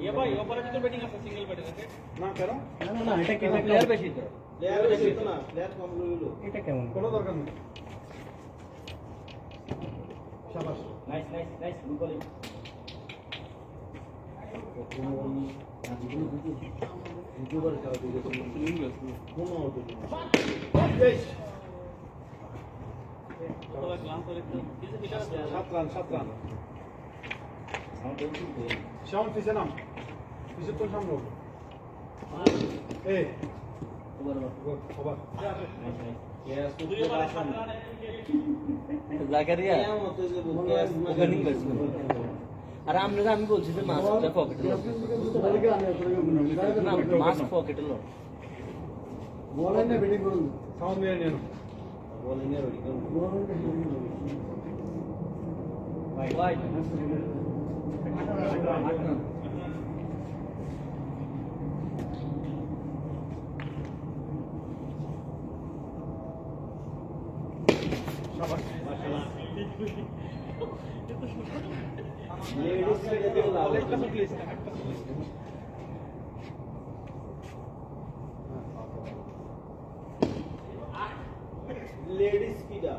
ये भाई ऊपर भी तो बैटिंग আছে সিঙ্গেল ব্যাটিং আছে না করো না এটা কি প্লেয়ার বেশি তো প্লেয়ার বেশি তো না প্লেয়ার কম রইলো এটা কেমন কোনো দরকার নেই শাবাশ nice nice nice good bowling YouTuber কাও দিকে ইংলিশ কোন আউট বেশ তোরা গ্লান্স করে কিছু বিচার 7 run Schauen Sie sich an. Wie sieht das aus? Hey. Ober. Yes. Zakaria ওখানে ব্যাটসম্যান আর আমরা আমি বলছি যে মাস্কটা পকেটে না মাস্ক পকেটে লো বলেন না ব্যাটিং করুন সাউন্ড নিয়ে নেন বলেন না ব্যাটিং করুন ভাই लेडीज की जा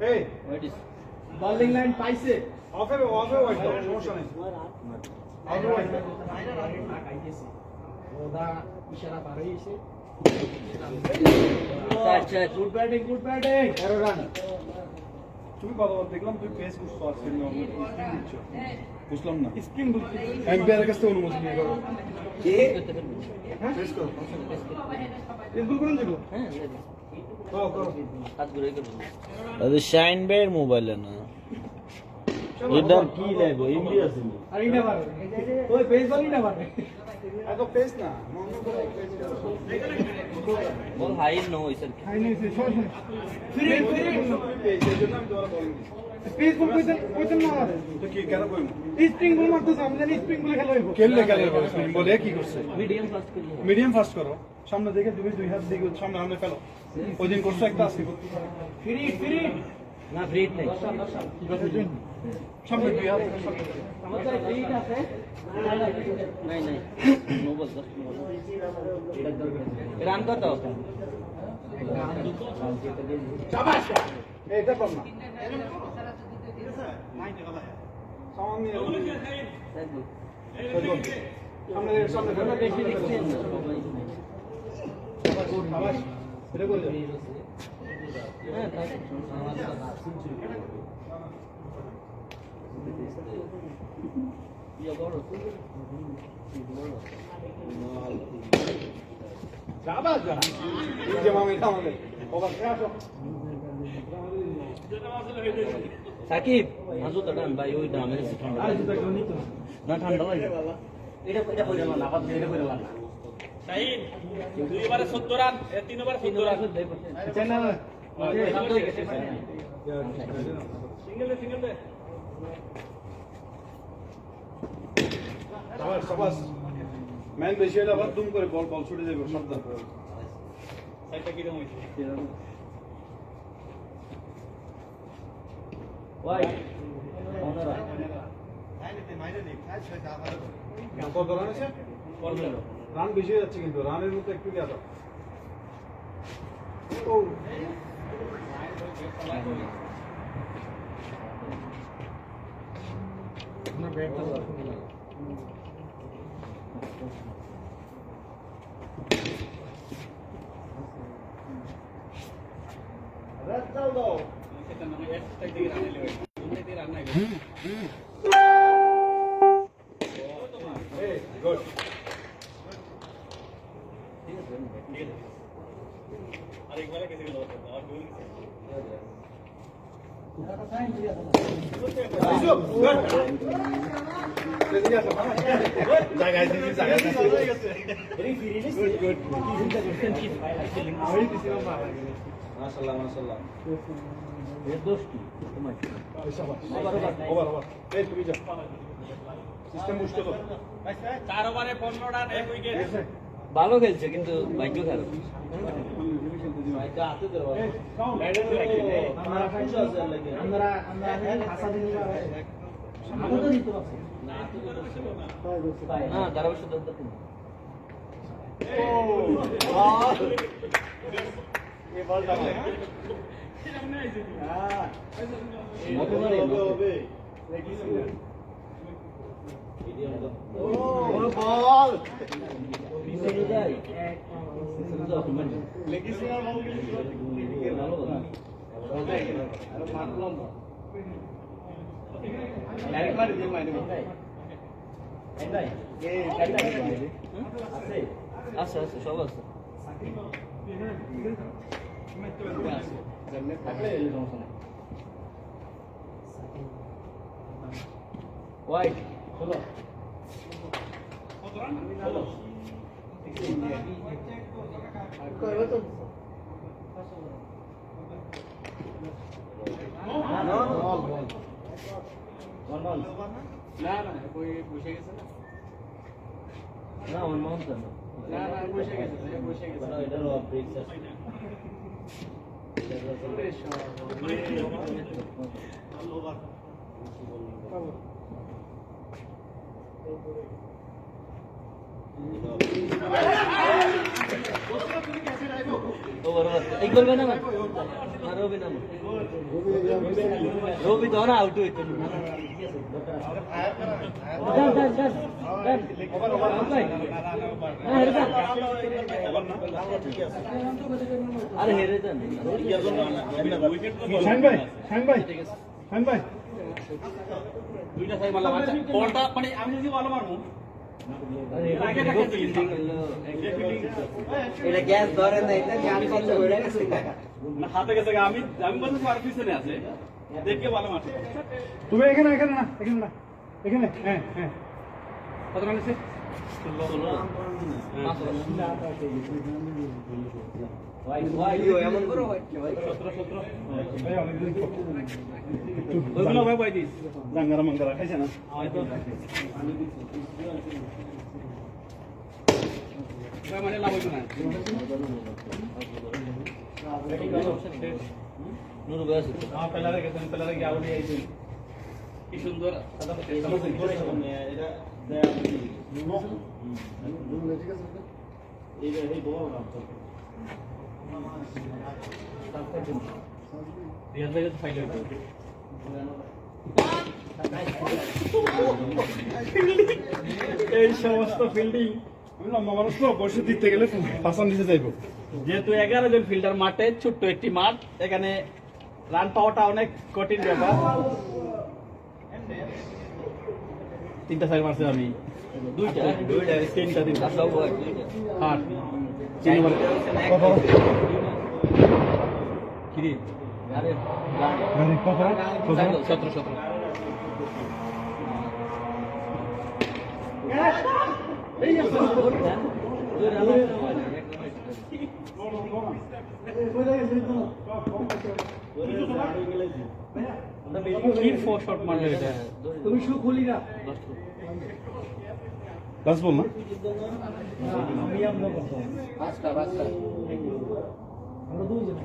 Hey, what is bowling line পাইছে অফে ওয়াইড দাও সমস্যা নেই অফে ওয়াইড ওদা ইশারা পারেইছে আচ্ছা গুড ব্যাটিং 13 রান তুমি কত দেখলাম তুই পেস করছো আজকে স্পিন দিচ্ছ বুঝলাম না স্পিন বলতে এমপিআর কাছে অনুমতি নিয়ে করো কি হ্যাঁ পেস করো পেস করুন দেখো হ্যাঁ করো হাত ঘুরে করুন ಅದು ಶೈನ್ ಬೇರ್ ಮೊಬೈಲ್ ಅನ್ನ ಇದರ কি লাগবে ইংলি আছে আর ইনা মারো ওই পেস বলি না মারবে এত পেস না মন করে পেস বল হাই নো স্যার হাই নেই সে শর্ট ফ্রি পেস এর জন্য আমি তোমার বলিং স্পিন বল কইতে না মারে তো কি কেন কইম স্প্রিং বল মারতে সামনে স্প্রিং বল খেলাইবো খেললে স্প্রিং বল কি করছে মিডিয়াম ফাস্ট করো সামনে দেখে দুই হাত দিকে সামনে সামনে ফেলো ওই দিন করছো একটা আছে ফ্রি না ব্রেক নাই সামনে দুই হাত আমাদের ব্রেক আছে নাই নাই no ball just no ball এটা দরকার রান কত শাবাশ এটা পাম না সামনে সামনে কোনো বেশি দেখছি না শাবাশ এটা বল হ্যাঁ তাই ইয়া বড় শাবাশ জানা এই যে মামা এটা আমাদের ওভার আসো সাকিব মাজু তো ডান ভাই ওই দামে ঠান্ডা না ঠান্ডা লাগে এটা কইরা না আপাতত এটা কইরা না শাহিন দুইবারে 17 রান তিনবারে 17 রান চ্যানেল সিঙ্গেল দে শাবাশ ম্যান বেশি হলে আবার দুম করে বল ছুটে যাবে সাবধান সাইডটা কি রকম হইছে ওয়াই কত রান আছে রান বেশি হয়ে যাচ্ছে কিন্তু রানের মধ্যে একটু কি আছে ও না ব্যাট তো রাত দাও দাও সেটা না একটা দিকে রান এলো দুইতে রান নাই এই গুড আরেকবার কেসে গেল আর গোল মাশাআল্লাহ মাশাআল্লাহ এর দোষ কি তোমার ওভার এই তুমি যাও সিস্টেম মুশকিল তো 4 ওভারে 15 রান 1 উইকেট ভালো খেলছে কিন্তু ভাগ্য খারাপ না তারা অবশ্য আছে আছে সব আছে হোয়াইট চলো না ওর মন তো না বসে গেছে এটা লো ব্রেক আছে एक ना रोबी ना रोबी तो ना आउट हुई अरे हेरे শাহিন ভাই দুইটা সাই মারলাম আচ্ছা বলটা মানে আমি যদি ভালো মারবো এটা গ্যাস ধরে না এটা গান করতে হয়ে গেছে না হাতে গেছে আমি বলতে পারি পিছনে আছে দেখে ভালো মারছে তুমি এখানে না এখানে হ্যাঁ কত রান আছে এমন করো ভাই 17 ওইগুলো ভাই ভাই দিস জাঙ্গারা মঙ্গারা খাইছে না হয়তো মানে লাভ হইতো না নুরু গাছ পেলারে গেছেন পেলারে গিয়ে আউট হয়েছে কি সুন্দর এই সমস্ত ফিল্ডিং আমি লম্বা মানুষ তো বসে দিতে গেলে পাসান দিতে যাইবো যেহেতু 11 জন ফিল্ডার মাঠে ছোট্ট একটি মাঠ এখানে রান পাওয়াটা অনেক কঠিন ব্যাপার তিনটা সাইড মারছে আমি দুইটা তিনটা সব আট চিনি বলে কিরি আরে কত 17 কি 4 শট মারলে এটা তুমি শু খুলি না বাস বল না বাসটা আমরা দুইজন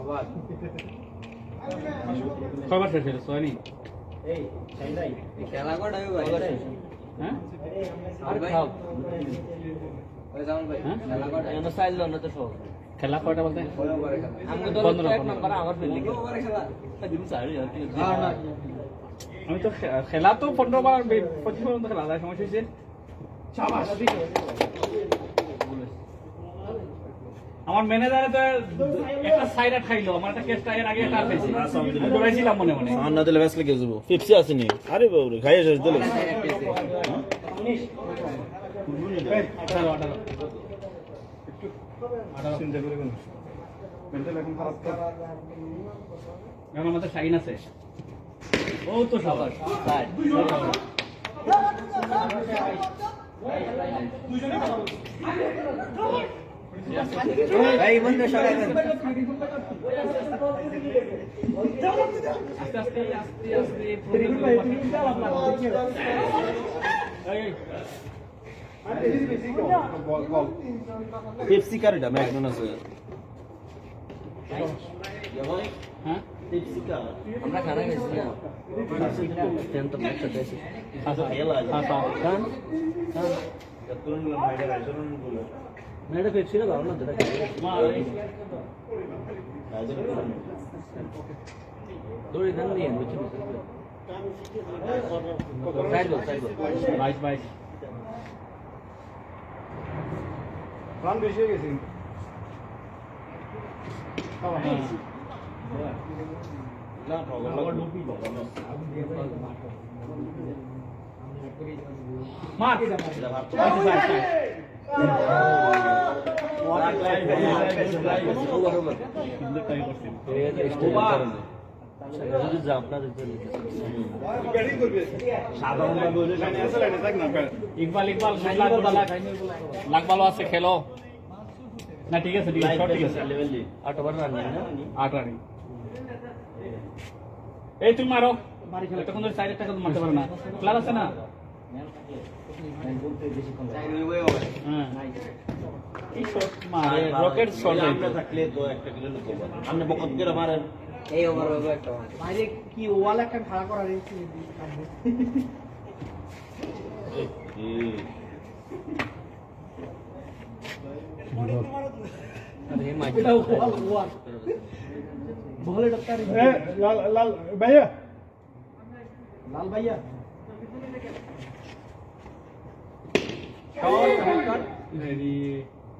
আবার কয়বার শেষ হলো সোয়ানি এই চাই নাই খেলা কোড আমি ভাই হ্যাঁ আর খাও ওই জামান ভাই খেলা কোড এনো সাইল লো না তো সব খেলা কয়টা বলতে আমগো দল 1 নাম্বার আমার ফিল্ডিং খেলা দিন সারি আর কি না আমি তো খেলা তো 15 বার 25 পর্যন্ত খেলা যায় সমস্যা হয়েছে শাবাশ আমার ম্যানেজারে তো একটা সাইড খাইলো আমার একটা কেসটা এর আগে একটা পেয়েছি দৌড়াইছিলাম মনে মনে সান না দিলে ব্যাস লেগে যাবো পেপসি আসেনি আরে বাবরে খাইয়ে শেষ দিলে চিন্তা করে কোন মেন্টাল এখন খারাপ তো এখন আমাদের শাইন আছে ও তো সবার ভাই বন্ধু সবাই আস্তে আস্তে আস্তে আস্তে পেপসি কার এটা ম্যাকডোনাল্ডস হ্যাঁ পেপসি কার আমরা খানা খাইছি না টেন্ট একসাথে আছি এলা খান তুরন গুলো মাইডা রাইজরন গুলো না এটা পেপসি না ভালো না এটা রাইজরন দৌড়ে ধান দিয়ে বুঝছি সাইড বল 22 রান বেশি হয়ে গেছে না প্রবলেম মার ব্যাটিং করবে সাধারণভাবে হইলে লাইনে আছে লাইনে থাক না ইকবাল লাখ ভালো আছে খেলো না ঠিক আছে শর্ট ঠিক আছে লেভেল দি 8 ওভার রান না 8 রানি এই তুমি মারো তখন ধরে সাইড একটা কিন্তু মারতে পারো না প্লার আছে না হ্যাঁ এই শট মারে রকেট শট আমরা থাকলে তো একটা কিলো লোক আপনি বকত করে মারেন এই ওভার হবে একটা বাইরে কি ওয়াল একটা খাড়া করা রয়েছে আরে মাই এটা ওয়াল বলে ডাক্তার লাল লাল ভাইয়া লাল ভাইয়া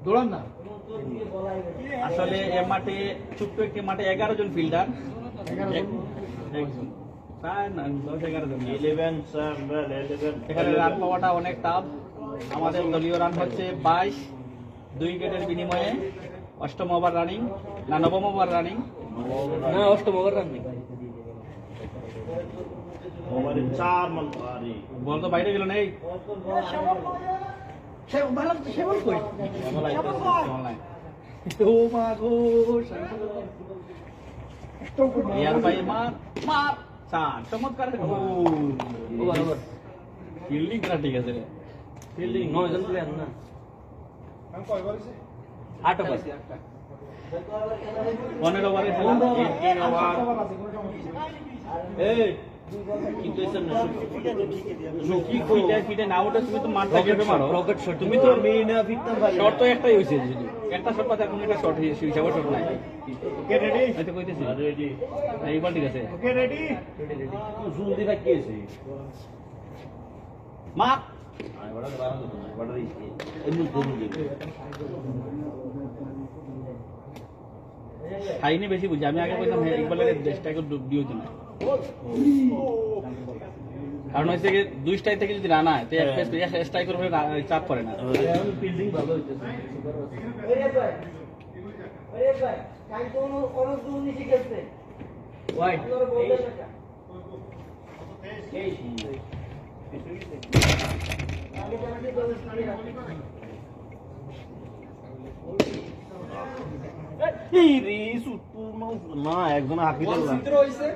দৌড়ান না আসলে এই মাঠে ছোট্ট একটি মাঠে 11 জন ফিল্ডার 11 জন 11 স্যার 11 এখানে রান পাওয়াটা অনেক টাফ আমাদের দলীয় রান হচ্ছে 22 2 উইকেটের বিনিময়ে অষ্টম ওভার রানিং না নবম ওভার রানিং না অষ্টম ওভার রান নেই ওভারে 4 মান পারি বল তো বাইরে গেল নেই সেবল কই ও মা গো ইয়ার ভাই মার মার চার চমৎকার ওভার ফিল্ডিং করা ঠিক আছে রে ফিল্ডিং 9 জন প্লেয়ার না আমি কয় বলেছি 8 ওভার 15 ওভারে খেলা 18 ওভার এই কিন্তু এসে না কি ফিটে না ওটা তুমি তো মারতে গেবে মারো রকেট শট তুমি তো আমি না ফিরতাম পারি শট তো একটাই হইছে যদি একটা শট পাতে এখন একটা শট হিসাবে শট নাই ওকে রেডি এই তো কইতেছি রেডি এইবার ঠিক আছে ওকে রেডি জলদি রাখিয়েছি মার আমি বড় বারণ করব না বড় রিস্কি এমনি করুন দেখি খাইনি বেশি বুঝি আমি আগে কইতাম ইকবালের দেশটাকে দিও না কারণ হচ্ছে কি দুই স্ট্রাইক থেকে যদি রান হয় তো এক স্ট্রাইকের উপরে চাপ পড়ে না ফিল্ডিং ভালো হইতেছে ওয়াইড এই রে সুটপূর্ণ না একজন হাকি দিল চিত্র হইছে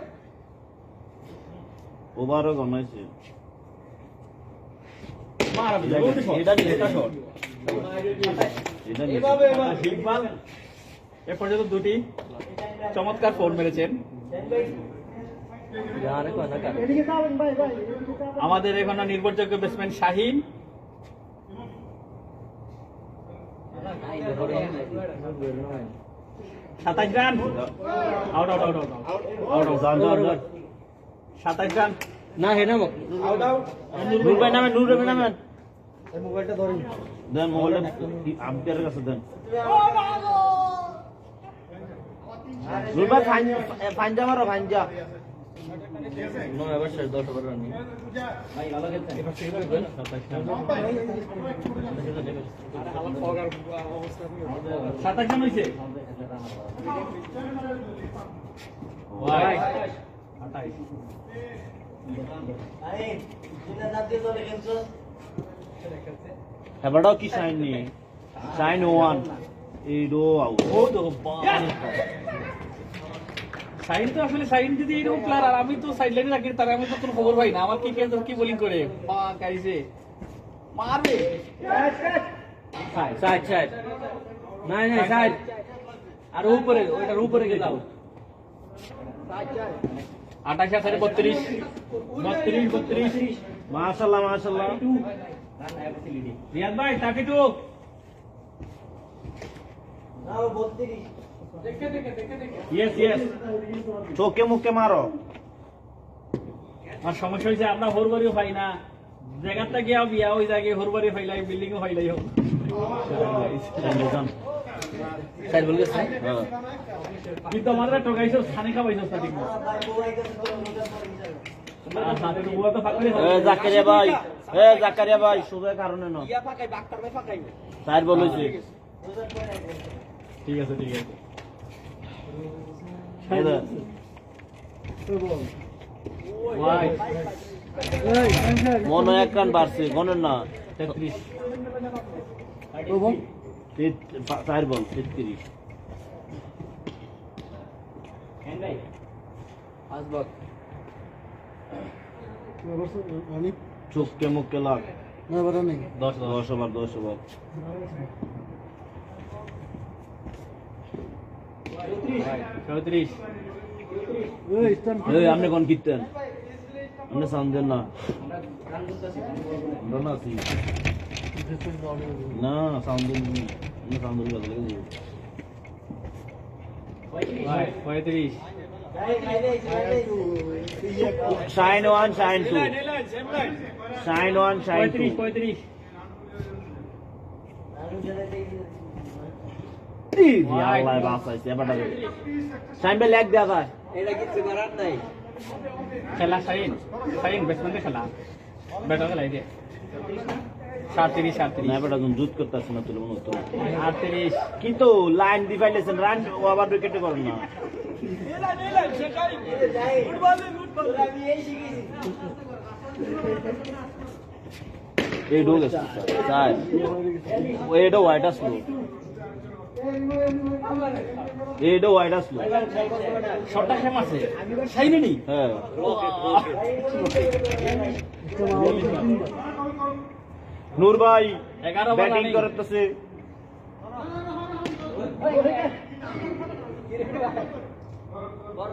ওভারও গনাইছে মার এটা এটা শট এটা এভাবে ইকবাল এ পর্যন্ত দুটি চমৎকার ফোর মেরেছেন যারে কোন না কার এদিকে যাবেন ভাই ভাই এদিকে যাবেন আমাদের এখানে নির্ভরযোগ্য batsman Shaheen 27 run out out out out জান জান জান 27 রান না হে না আউট আউট নূর ভাই নামে নূর ভাই নামে এই মোবাইলটা ধরেন দেন মোবাইলটা আম্পায়ারের কাছে দেন নূর ভাই ফাইনজা মারো ফাইনজা 9 ওভার 10 ওভার রান ভাই ভালো খেলছেন এবার থেকে বলবেন 27 রান হইছে হোয়াইট 28 এবারটাও কি শাইন নি শাইন ওয়ান এইডো আউট ও তো সাইন তো আসলে সাইন যদি এরকম প্লেয়ার আর আমি তো সাইড লাইনে রাখি তার আমি তো কোনো খবর পাই না আমার কি কেস কি বোলিং করে পাক আইছে মারবে সাইড সাইড নাই নাই সাইড আর উপরে ওইটার উপরে গেল 28 সাইডে 32 মাশাআল্লাহ মাশাআল্লাহ রিয়াদ ভাই 32 ইয়েস চোখে মুখে মারো আর সমস্যা হয়েছে আমরা হরবারিও পাই না জায়গাটা গিয়া বিয়া ওই জায়গায় হরবারি ফাইলাই বিল্ডিং ও ফাইলাই হোক সাইড বল গেছে কিন্তু আমাদের টোকাইছো স্থানে খাবাইছো স্টার্টিং জাকারিয়া ভাই শুধু কারণে না সাইড বল হইছে ঠিক আছে মনে এক রান বাড়ছে গণের না 33 চার বল 33 চোখকে মুখকে লাগ 10 ওভার 34 আপনি কোন কীর্তেন আপনি সামদেন না আমরা না আছি না সামদেন সামদেন কথা লাগে 35 shine one shine two shine one shine two 35 আল্লাহ বাঁচাইছে এবারটা শাইন ভাই লেগ দেয়া যায় এটা কিছু করার নাই খেলা সাইন ব্যাটসম্যানের খেলা ব্যাটার খেলা এটা 37 না এবারটা জুত করতেছে না তুলে মনে হতো 38 কিন্তু লাইন দি ফাইলেছেন রান ওভার উইকেটে করেন না এই ডোগ আছে স্যার এটা হোয়াইট আসলো এটা হোয়াইট আসলো শটটা কেমন আছে সাইনে নি হ্যাঁ নূর ভাই 11 ব্যাটিং করতেছে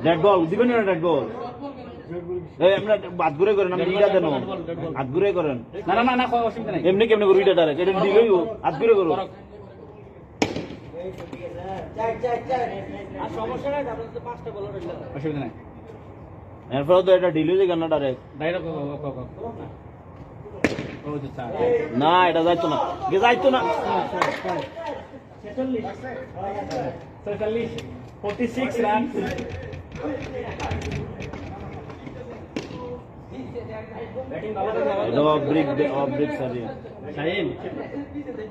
ডেড বল দিবেন না ডেড বল এই আমরা হাত ঘুরে করেন আমি ইটা দেন হাত ঘুরে করেন না অসুবিধা নাই এমনি কেমনে করি এটা ডাইরেক্ট এটা দিলেই হাত ঘুরে করো আর সমস্যা নাই আপনাদের তো 5টা বল রইল অসুবিধা নাই এরপর তো এটা ডিলে যে গানা ডাইরেক্ট ডাইরেক্ট ও তো চার না এটা যাইতো না যাইতো না 46 রান এটা অফ ব্রেক সারি শাহিন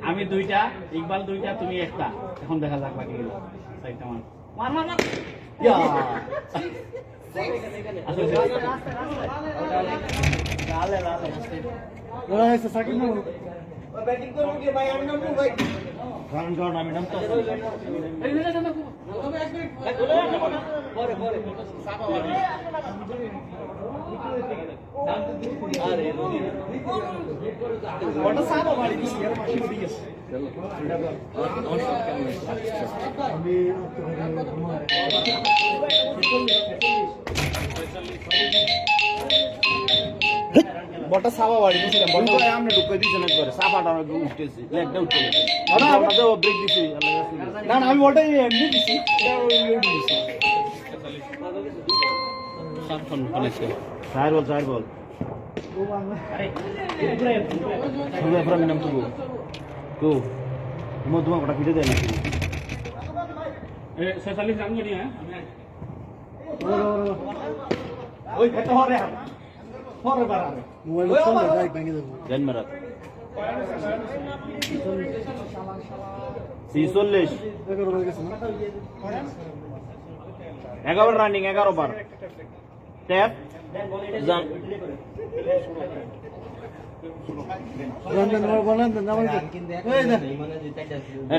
আমি 2টা ইকবাল 2টা তুমি একটা এখন দেখা যাক বাকি গেল সাইডটা মার ইয়া রান কারণ আমি নাম তো বলটা সাবা বাড়ি দিয়েছিলাম বলতো আমরা ঢুকে দিয়েছি না একবারে সাফাটা আমাকে উঠতেছি লেগটা উঠতে আমাদের ব্রেক দিছি না আমি বলটা এমনি দিছি চার বল শুধু এরপর আমি নাম তো কেউ তোমার কটা ফিটে দেয় নাকি 46 রান করি হ্যাঁ ওই খেতে হবে পরে বাড়াবে মোবাইল ফোন ডাইরেক্ট ভেঙে দেব দেন মারা 46 11 হয়ে গেছে না 11 রানিং 11 বার ট্যাপ জান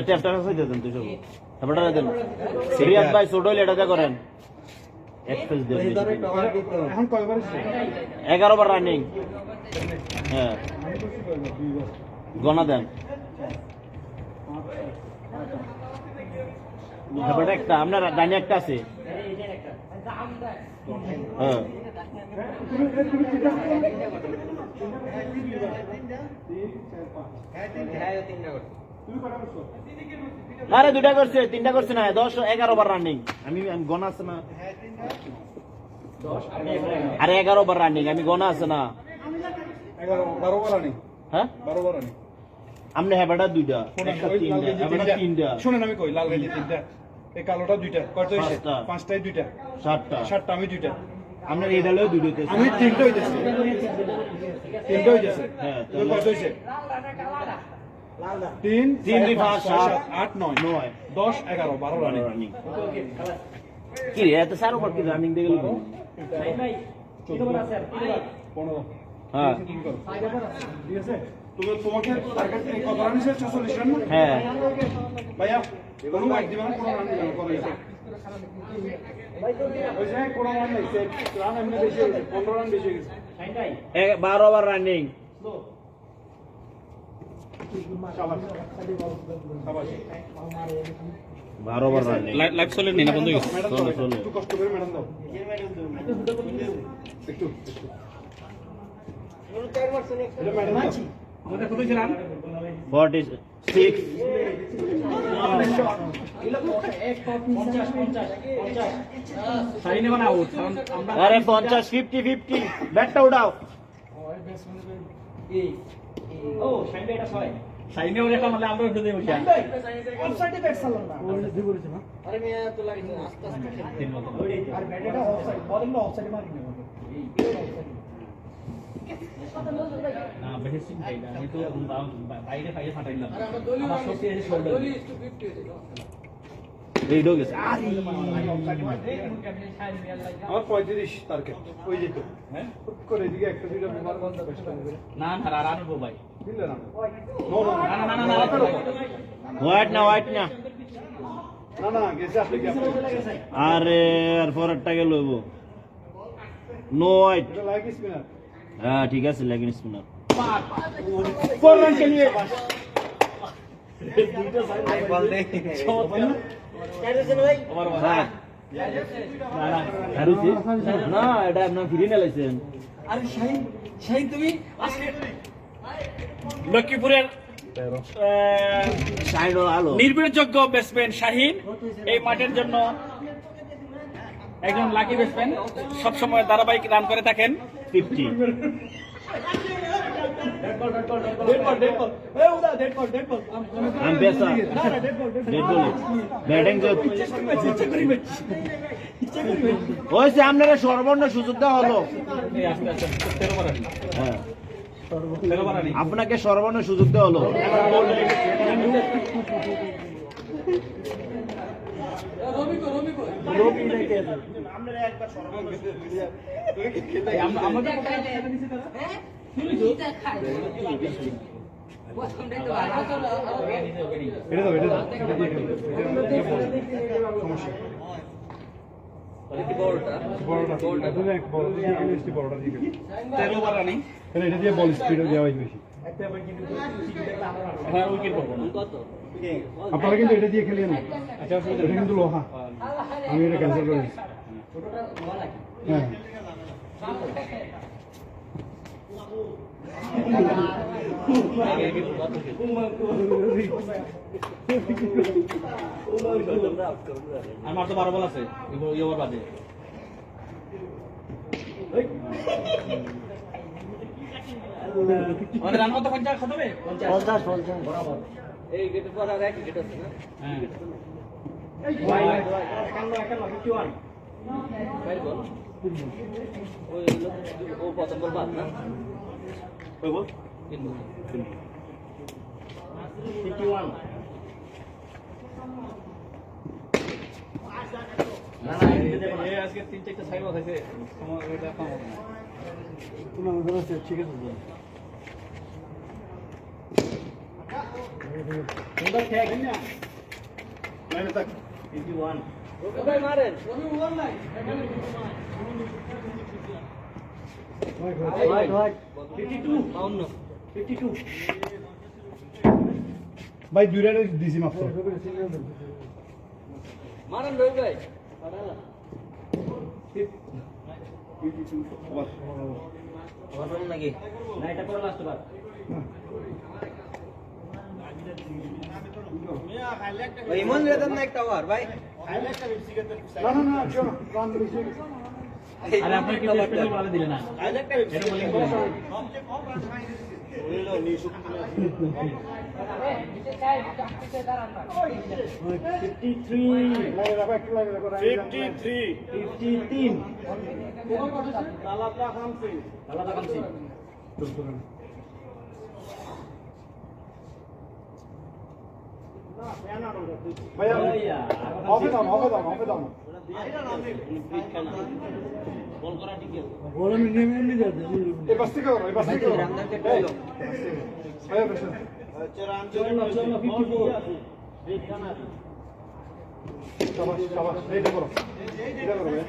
ট্যাপটা হয়ে দেন তুই সব তারপরে দেন রিয়াদ ভাই ছোটলে এটা করেন এক্সপ্রেস দেন এখন কয়বার 11 বার রানিং হ্যাঁ গনা দেন তারপরে একটা আপনার ডাইনে একটা আছে হ্যাঁ আরে দুটা করছে তিনটা করছে না 10-11 বার রানিং আমি গনা আছে না আরে 11 বার রানিং আমি গনা আছে না 12 বার আনি হ্যাঁ 12 বার আনি আপনি হেবাটা দুইটা একটা তিনটা হেবাটা তিনটা শুনেন আমি কই লাল গেঞ্জি তিনটা এই কালোটা দুইটা কয়টা হইছে পাঁচটা। পাঁচটায় দুইটা সাতটা সাতটা আমি দুইটা আপনার এই ডালেও দুইটা আমি তিনটা হইতেছে তিনটা হইতেছে হ্যাঁ, তুই কয়টা হইছে 3 তিন, দুই, পাঁচ, সাত, 8 9 9 10 11 12 রানি রানিং কি রে এত সার উপর কি রানিং দিয়ে গেল 15 হ্যাঁ ঠিক আছে তুমি তোমাকে টার্গেট কত রান হিসেবে 46 রান না হ্যাঁ ভাইয়া কোনো মাইক দিবেন কোনো রান দিবেন করে ওই যে কোনো রান নাই রান এমনি বেশি হয়েছে 15 রান বেশি হয়ে গেছে 12 বার রানিং শাবাশ শাবাশ 12 বার রানিং লাইভ চলে নি না বন্ধ হয়ে গেছে ম্যাডাম চলো, দাও চলো। একটু কষ্ট করে ম্যাডাম দাও একটু এটা ম্যাডাম দাও 46 শাহিন এখন আউট আমরা আরে 50 50 50 ব্যাটটা উঠাও ও শাহিন এটা ছয় শাহিনে ওর একটা মানে আমরা উঠে দেব শাহিন অফসাইডে ব্যাট চালান না ওরে দি বলেছ না আরে মিয়া তো লাগিছে আস্তে আস্তে তিন মতো আর ব্যাটটা অফসাইড বলিং অফসাইডে মারি না না বেশি সিন ভাই আমি তো বাইরে বাইরে ফাটাইলাম আমার শক্তি আছে শোল্ডার এই ঢোক গেছে আমার 35 টার্গেট ওই যে তো হ্যাঁ করে এদিকে একটা দুইটা ব্যবহার করতে বেস্ট হবে না না আর আনবো ভাই দিলে না নো নো না না না না হোয়াইট না না না গেছে আপনি কি আপনি আরে আর পরেরটা গেল হইব নো হোয়াইট এটা লাগি স্পিনার হ্যাঁ ঠিক আছে লেগিন স্পিনার 4 রান के लिए হ্যাঁ হারুছি না এটা আপনার ফিরে নিলাইছেন আরে শাহিন শাহিন তুমি আজকে লক্ষ্মীপুরের সাইড আলো নির্ভরযোগ্য ব্যাটসম্যান শাহিন এই মাঠের জন্য একজন লাকি ব্যাটসম্যান সব সময় ধারাবাহিক রান করে থাকেন 50 আমি পেসা ডেড বল ব্যাটিং ওই যে আপনারা সর্বর্ণ সুযোগ দেওয়া হলো এই আস্তে আস্তে 13 বার রান হ্যাঁ 13 বার রান আপনাকে সর্বর্ণ সুযোগ দেওয়া হলো আমাদের এটা দাও এটা দিয়ে সমস্যা বড়টা তুমি এক বল ইউনিভার্সিটি বড়টা দিয়ে 13 বার রানিং এটা দিয়ে বল স্পিডও দেওয়া হয় বেশি হ্যাঁ উইকেট পড়বো না আপনারা কিন্তু এটা দিয়ে খেলিয়ে না আচ্ছা এটা কিন্তু লোহা আমি এটা ক্যান্সেল করে দিচ্ছি হ্যাঁ আমার তো 12 বল আছে ওভার বাদে আমাদের রান কত 50 কত হবে 50 বরাবর এই গেটের পর আর এক গেট আছে না হ্যাঁ বাইরে বল ওই ও প্রথম বল বাদ না ওই বল তিন বল 51 না না এই আজকে 3-4টা সাইড হয়েছে সময় এটা কম হবে না ঠিক আছে সুন্দর খেয়ে লাইনে থাক 51 ভাই মারেন হোয়াইট 52 52 ভাই দুইটা দিছি মাত্র মারেন রবি ভাই বলুন নাকি না এটা করে লাস্ট বার ভাই ইমন রেতন না একটা ওভার ভাই না কেউ না রান বেশি আরে আপনি কি স্পেশাল বলে দিলেন না এটা বলিং দিলেন লাইনে রাখো একটু লাইনে রাখো 53 তালাটা খামছি আলাদা কামছি ভাইয়া অফে দাও বল করা ঠিক আছে এই বাস থেকে করো রামদারকে টলো ভাইয়া বেশ চলো 54 শাবাশ এইটা করো এটা করো ভাইয়া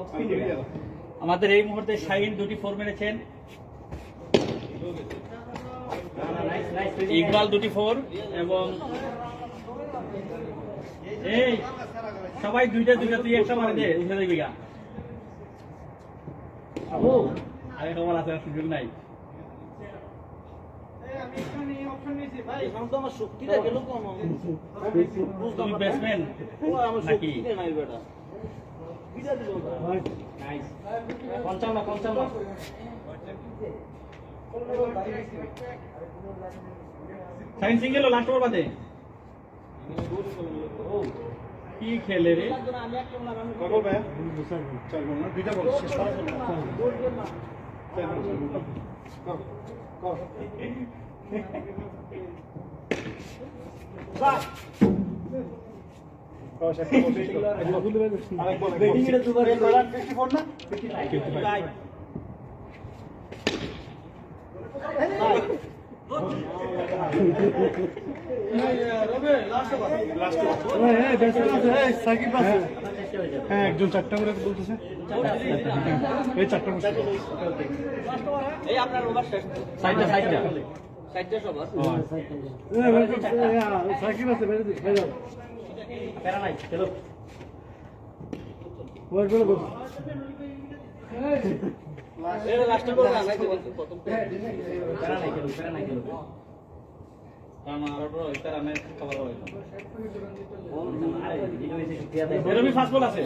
54 আমাদের এই মুহূর্তে শাহিন দুটি 4 মেরেছেন ইকবাল দুটি 4 এবং এই সবাই দুইটা তুই একটা মারে দে উঠে যাবি গা ও আরে তোমার আছে সুযোগ নাই আমার শক্তিটা গেল কোন তুমি ব্যাটসম্যান আমার নাকি শক্তিটা নাই বেটা নাইস 55 সাইন সিঙ্গেল লাস্ট ওভার বাদে ও কি খেলে রে কত ভাইয়া চার বল না দুইটা বল শেষ করা চলবে হ্যাঁ একজন চারটা করে বলতেছে এই চারটা করে এই আপনার ওভার শেষ সাইডটা 60টা সবার প্যারা নাই চলো এই লাস্টে বল না প্রথম প্যারা নাই চলো কারণ আর বড় একটা রানে কভার হবে আরে ভিডিও এসে শক্তি আছে এরবি ফাস্ট বল আছে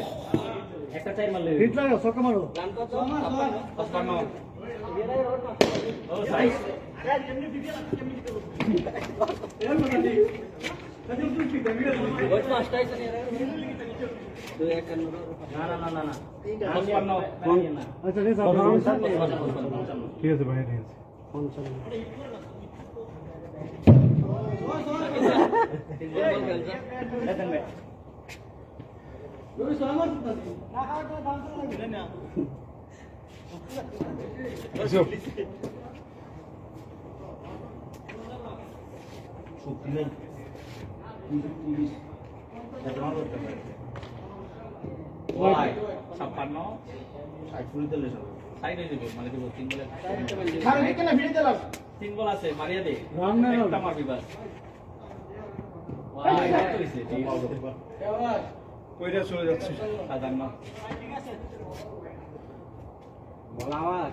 একটা চাই মারলে হিটলার সকা মারো রান কত 55 ও সাইজ ওই পাঁচটা আছে না দুই এক কান না 55 আচ্ছা ঠিক আছে ভাই ঠিক আছে দেখেন ভাই শক্তি নেই ওয়াই 56 সাইড ফুলি তেলে সব সাইড হয়ে যাবে মানে দেব 3 বলে খালি দিকে না ভিড়ে দিলাম 3 বল আছে মারিয়া দে রান না একটা মারবি বাস ওয়াই কত হইছে কইরা চলে যাচ্ছে সাধারণ বলা আমার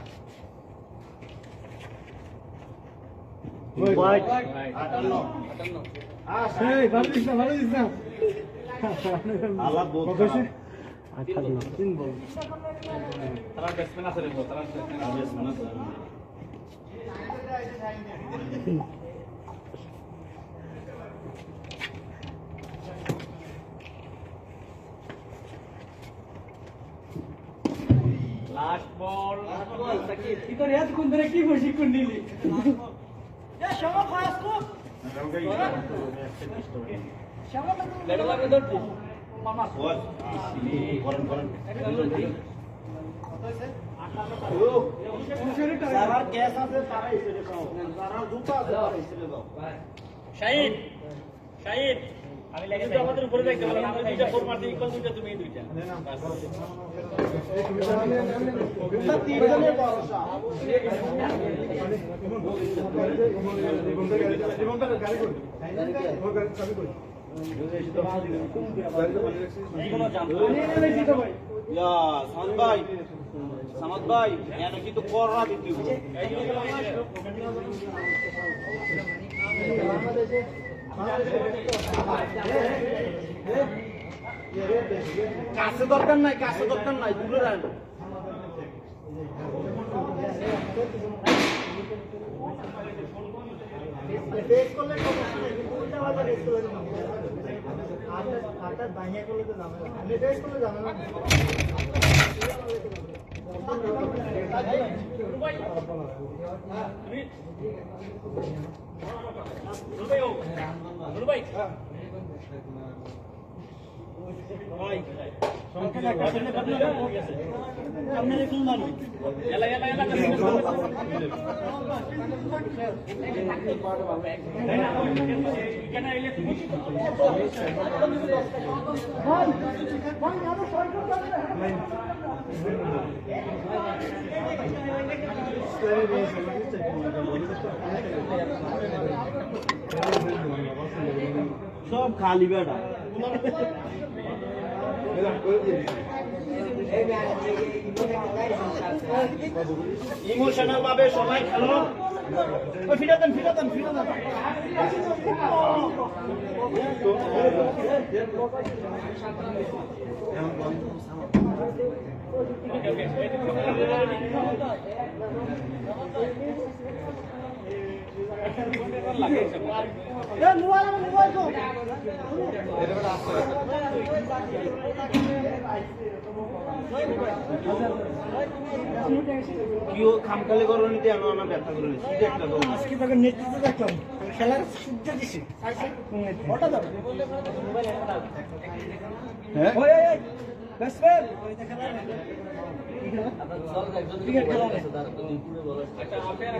হোয়াইট রাইট 58 এই ভালো দিস না আলাপ বহুত কইছে তিন বল তারা ব্যাটসম্যান আছে রে তারা ব্যাটসম্যান আছে লাস্ট বল সাকিব কি করে এত কোন ধরে কি প্রশিক্ষণ নিলি লেটার লাগবে ধরছি করেন করেন শাহিদ শাহিদ আমি লেগে আমাদের উপরে দেখতে পেলাম আমরা দুইটা ফোর মারতে ইকুয়াল দুইটা তুমি দুইটা সামাদ ভাই এনে কিন্তু কররা দিতে কাছে দরকার নাই দূরে রাখ সব খালি বেটা ইমোশনাল ভাবে সবাই খেলো ফিরাতেন কিও খামখালি করো নিতে আনো না ব্যথা করে নিছি একটা গো আজকে তাকে নেতৃত্ব দেখলাম খেলার সুবিধা দিছি ওটা দাও হ্যাঁ ওই বাস ফেল ওই দেখা না ক্রিকেট খেলা আছে তার তুমি পুরো বলো একটা আম্পায়ার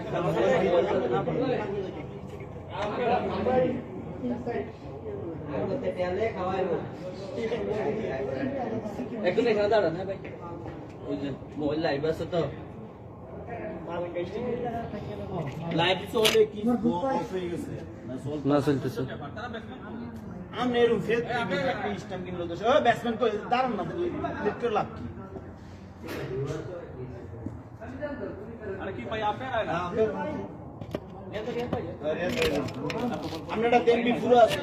একদম এখানে দাঁড়ান হ্যাঁ ভাই ওই যে মোবাইল লাইভ আছে তো লাইভ চলে কি অফ হয়ে গেছে না চলতেছে আমি এর উপরে স্টাম কিনলো তো ও ব্যাটসম্যান কই দাঁড়ান না লিফট করে লাভ কি আরে কি ভাই আম্পায়ার আয় না আমরা দেখবি পুরো আছে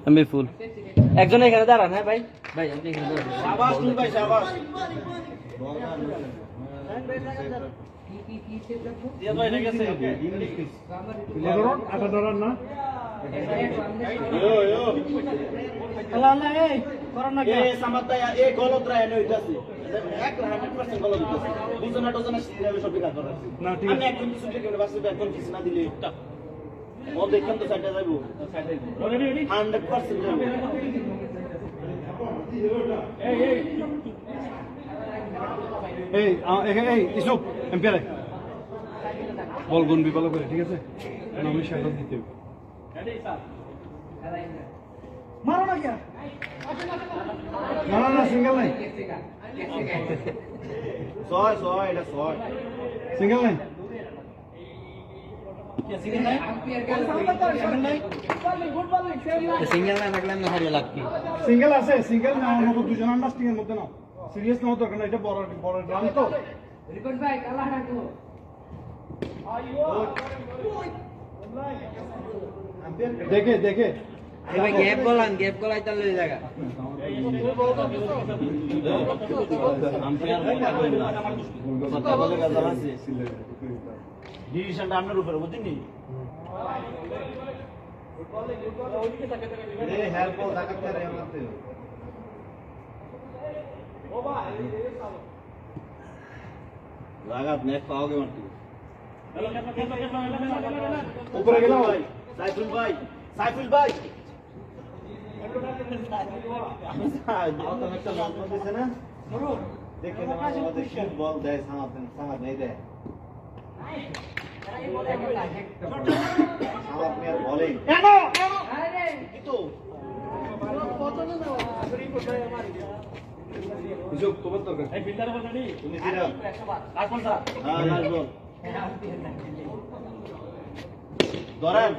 আমি ফুল একজন এখানে দাঁড়ান হ্যাঁ ভাই ভাই আপনি এখানে দাঁড়ান শাবাশ তুই ভাই শাবাশ দিয়া ভাই এটা গেছে ইয়ো খেলা না এই করো না এ সামাতা এ গলত রায় নই যাচ্ছে 100% গলত দিতেছে দুজনা দুজনা সিরিয়ালে সব বিকাশ করে না ঠিক আমি একদম কিছু থেকে বাসে একদম কিছু না দিলে ও দেখেন তো সাইডে যাইবো 100% যাবে এই ইসুপ এম্পায়ার বল গুণ বিপাল করে ঠিক আছে আমি শাটআউট দিতে হবে মারো না क्या না সিঙ্গেল নাই ছয় এটা ছয় সিঙ্গেল নাই সিঙ্গেল না থাকলে আমি হারিয়ে লাগছি সিঙ্গেল আছে সিঙ্গেল না অন্য দুজন আন্ডারস্ট্যান্ডিং এর মধ্যে না সিরিয়াস না হতো কারণ এটা বড় বড় রান তো রিকর্ড ভাই কালা রাখো দেখে এবার গ্যাপ গলাই তাহলে জায়গা আম্পায়ার কথা বলে গাজাল আছে ডিসিশনটা আপনার উপরে বুঝছেন নি এ হেল্প ও তাকাতে রে আমাতে ও ভাই লাগাত নেক পাওগে মারতে উপরে গেল ভাই সাইফুল ভাই একটা লম্বা দিছে না দেখে না আমাদের শীত বল দেয় সামাদ নেই দেয় সামাদ মেয়ার বলে কেন কিন্তু হিসাব তোমার দরকার তুমি দিরা হ্যাঁ লাস্ট বল ধরেন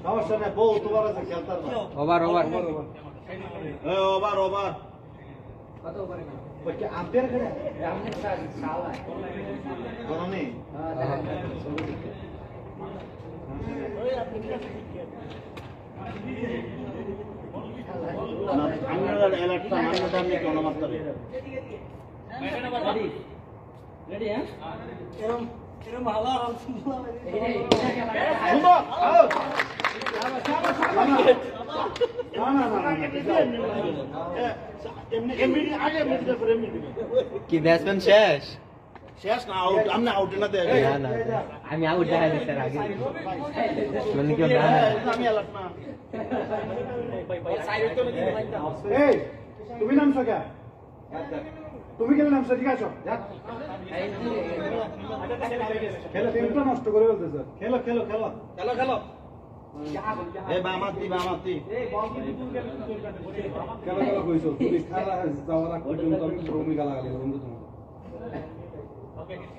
সমস্যা নেই বউ তোমার আছে খেলতার না ওভার ওভার ওভার ওভার ওকে আম্পায়ার করে কোনো নেই আমরা এলাকা আমরা দাম নিয়ে কোন মাত্রা রেডি হ্যাঁ এরকম ভালো সুন্দর কি ব্যাটসম্যান শেষ শেষ না আউট আমি আউট না দেয় না আমি আউট দেখা দিই স্যার আগে মানে কি না আমি এলাকা না এই তুমি নামছো কে তুমি কেন নামছো ঠিক আছো খেলা টিমটা নষ্ট করে ফেলতে স্যার খেলো খেলো খেলো খেলো খেলো এ বামাতি বামাতি খেলা খেলা কইছো তুমি খেলা যাওয়ার আগ পর্যন্ত আমি ভূমি খেলা খেলি বন্ধু তোমার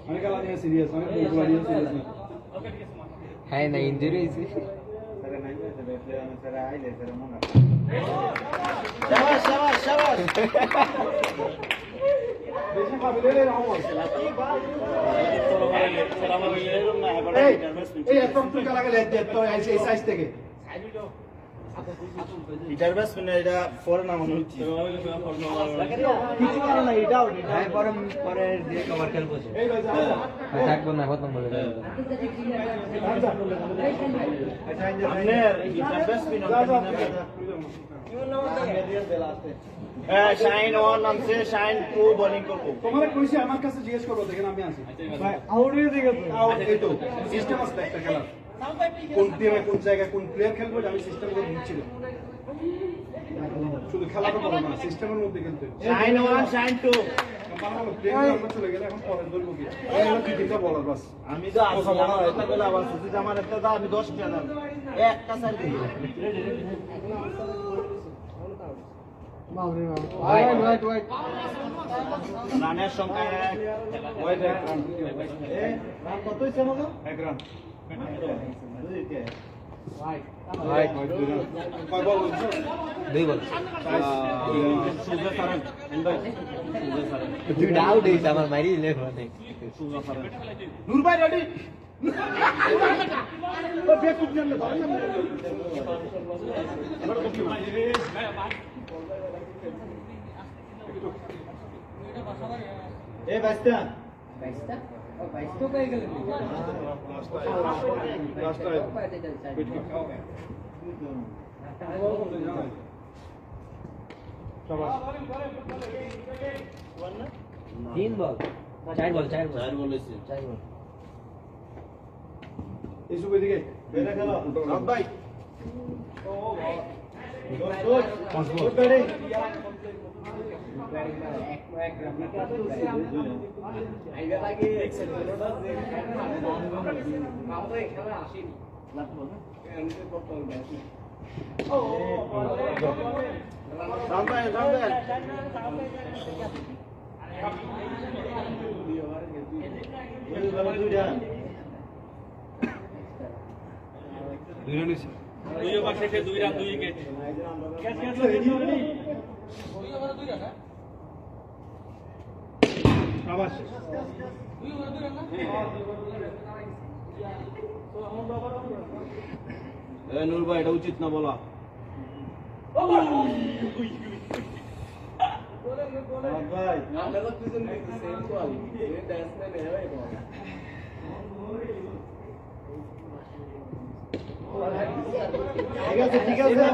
আমি খেলা নিয়ে সিরিয়াস আমি বলবো নিয়ে সিরিয়াস না হ্যাঁ না ইনজুরি হয়েছে শাবাশ শাবাশ শাবাশ বেশি পাবিলে রহমত এই এত তুই খেলা খেলে তো এই সাইজ থেকে ইটার ব্যাটসম্যান এটা পরে না মনে হচ্ছে কিছু করে না এটাও হ্যাঁ পরে যে কভার খেলবো এই ভাই থাকবো না খতম বলে আপনার ইটার ব্যাটসম্যান শাইন ওয়ান নামছে শাইন 2 বোলিং করব তোমারে কইছি আমার কাছে জিজ্ঞেস করো দেখেন আমি আছি ভাই আউট হয়ে গেছে আউট এই তো সিস্টেম আছে একটা খেলা কোন টিমে কোন জায়গায় কোন প্লেয়ার খেলবে আমি সিস্টেম করে বুঝছি শুধু খেলাটা বলো না সিস্টেমের মধ্যে খেলতে শাইন ওয়ান শাইন 2 আমরা প্লেয়ার আমরা চলে গেলে এখন পরের দল কি এই হলো তিনটা বলার বাস আমি তো আসি আমার একটা বলে আবার সুতি আমার একটা দাও আমি 10 টা দাম একটা সাইড দিই রানের সংখ্যা ওয়াইড এক রান রান কত হইছে আমাকে এক রান দুইকে ওয়াইড দুই রান কয় বল হচ্ছে দুই বল সুজা সারেন এন্ডাই সুজা সারেন দুই আউট হয়েছে আমার মারি দিলে অনেক সুজা সারেন নূর ভাই রেডি ও ব্যাক কুপ নিয়ে ধরেন না এবার কুপ না এ বাইস্তা তিন বল চার বল চার বলেছে এই সুবে দিকে বেরে খেলো রাত ভাই পাঁচ বল রাত ভাই দুই রান হইছে দুই ওভার শেষে 2 রান 2 উইকেট আবার নূর ভাই এটা উচিত না বলা ভাই ঠিক আছে ঠিক আছে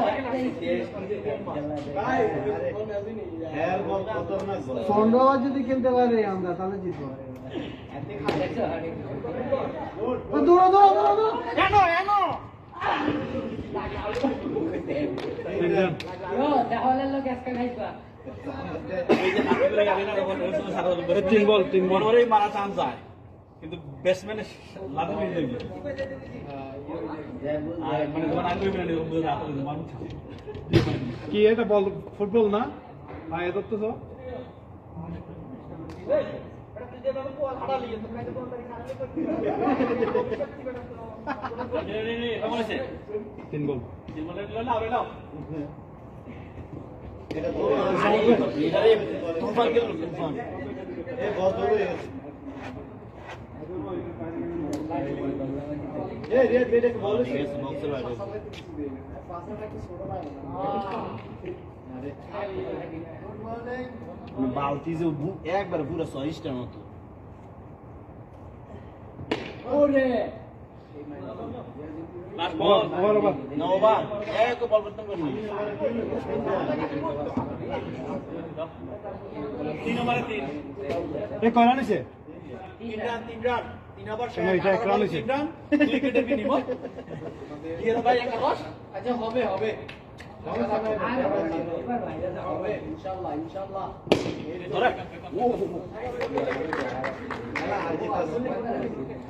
হেয়ার বল খতরনাক বল 15 ওভার যদি খেলতে পারে আমরা তাহলে জিতবো দৌড়ো দৌড়ো দৌড়ো দৌড়ো এনো তিনজন তিন বল মনোহরেই মারা চান্স যায় কিন্তু ব্যাটসম্যানের লাভে মিল দেবে আর মানে তোমার আগে মিলে বুঝে না মানুষ কি এটা বল ফুটবল না ভাই এটা তো তিন বল এটা তো তুফান গেল তুফান এই বস ধরে গেছে এই রে বল গেছে বক্সের বাইরে বালতি যে একবার পুরো 6টার মতো লাস্ট বল ওভার নওবা এক বল পরিবর্তন করি 3 ওভারে 3 এ কয়রা নিছে 3 রান 3 ওভার কেন এটা এক রান হইছে? 3 রান 2 উইকেটের বিনিময় দিয়ে ভাই একাদশ আচ্ছা হবে ইনশাআল্লাহ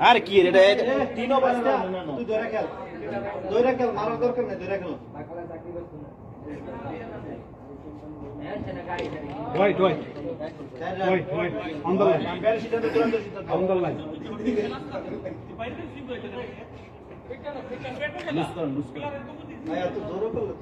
আর কি রে এটা 3 ওভার তুই ধরে খেল মারার দরকার নেই ধরে খেল White. On the line. On the line. Loose কর আয়া তো জোরে করলে